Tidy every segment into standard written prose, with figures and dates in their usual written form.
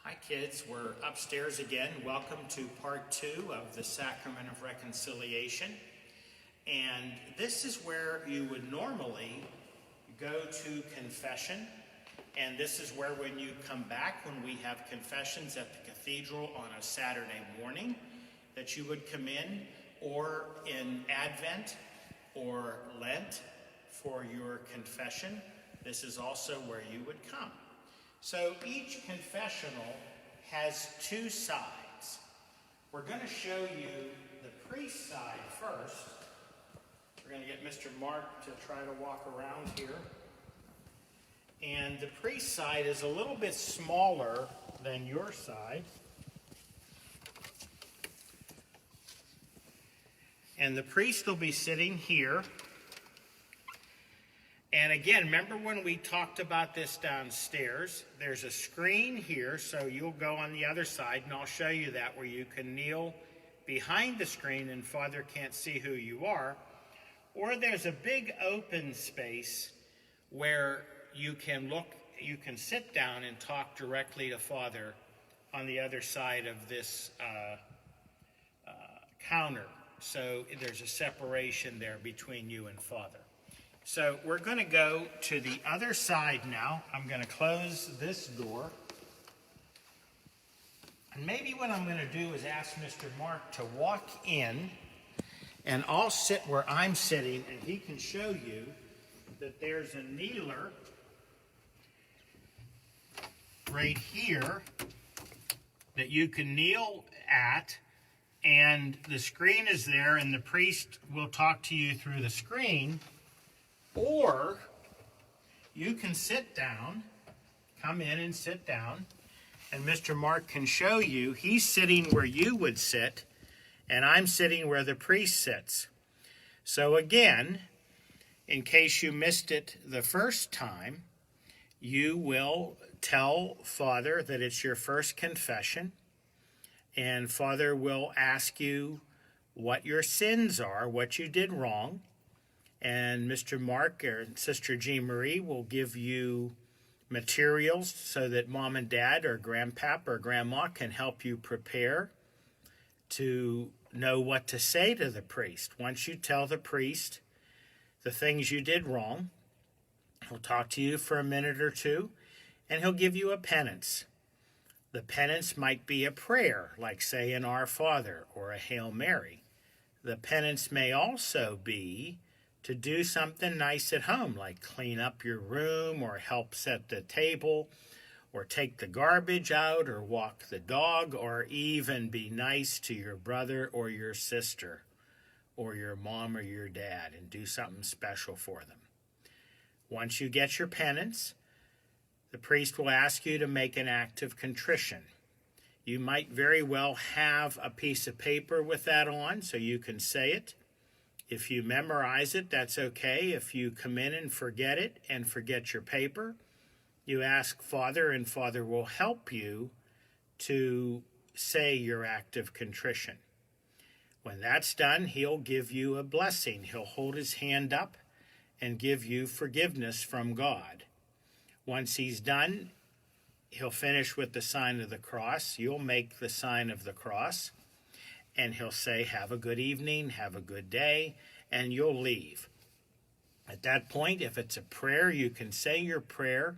Hi kids, we're upstairs again. Welcome to part 2 of the Sacrament of Reconciliation. And this is where you would normally go to confession. And this is where when you come back, when we have confessions at the Cathedral on a Saturday morning, that you would come in, or in Advent or Lent for your confession. This is also where you would come. So each confessional has two sides. We're going to show you the priest's side first. We're going to get Mr. Mark to try to walk around here. And the priest's side is a little bit smaller than your side. And the priest will be sitting here. And again, remember when we talked about this downstairs, there's a screen here, so you'll go on the other side, and I'll show you that, where you can kneel behind the screen and Father can't see who you are. Or there's a big open space where you can sit down and talk directly to Father on the other side of this counter. So there's a separation there between you and Father. So we're going to go to the other side now. I'm going to close this door. And maybe what I'm going to do is ask Mr. Mark to walk in, and I'll sit where I'm sitting, and he can show you that there's a kneeler right here that you can kneel at, and the screen is there, and the priest will talk to you through the screen. Or you can sit down, come in and sit down, and Mr. Mark can show you. He's sitting where you would sit, and I'm sitting where the priest sits. So again, in case you missed it the first time, you will tell Father that it's your first confession, and Father will ask you what your sins are, what you did wrong. And Mr. Mark or Sister Jean Marie will give you materials so that Mom and Dad or Grandpap or Grandma can help you prepare to know what to say to the priest. Once you tell the priest the things you did wrong, he'll talk to you for a minute or two, and he'll give you a penance. The penance might be a prayer, like say an Our Father or a Hail Mary. The penance may also be to do something nice at home, like clean up your room or help set the table or take the garbage out or walk the dog, or even be nice to your brother or your sister or your mom or your dad and do something special for them. Once you get your penance, the priest will ask you to make an act of contrition. You might very well have a piece of paper with that on so you can say it. If you memorize it, that's okay. If you come in and forget it and forget your paper, you ask Father, and Father will help you to say your act of contrition. When that's done, he'll give you a blessing. He'll hold his hand up and give you forgiveness from God. Once he's done, he'll finish with the sign of the cross. You'll make the sign of the cross. And he'll say, have a good evening, have a good day, and you'll leave. At that point, if it's a prayer, you can say your prayer.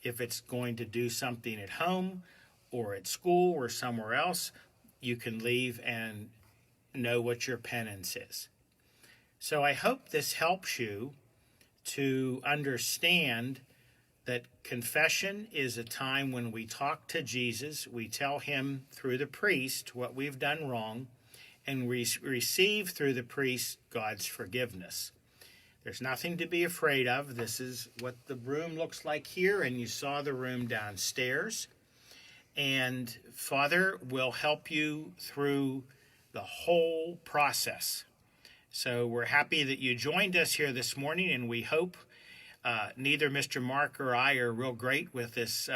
If it's going to do something at home or at school or somewhere else, you can leave and know what your penance is. So I hope this helps you to understand that confession is a time when we talk to Jesus, we tell him through the priest what we've done wrong, and we receive through the priest God's forgiveness. There's nothing to be afraid of. This is what the room looks like here, and you saw the room downstairs. And Father will help you through the whole process. So we're happy that you joined us here this morning, and we hope neither Mr. Mark or I are real great with this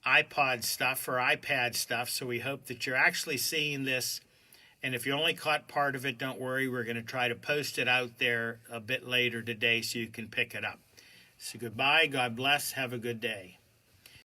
iPod stuff or iPad stuff, so we hope that you're actually seeing this. And if you only caught part of it, don't worry. We're going to try to post it out there a bit later today so you can pick it up. So goodbye. God bless. Have a good day.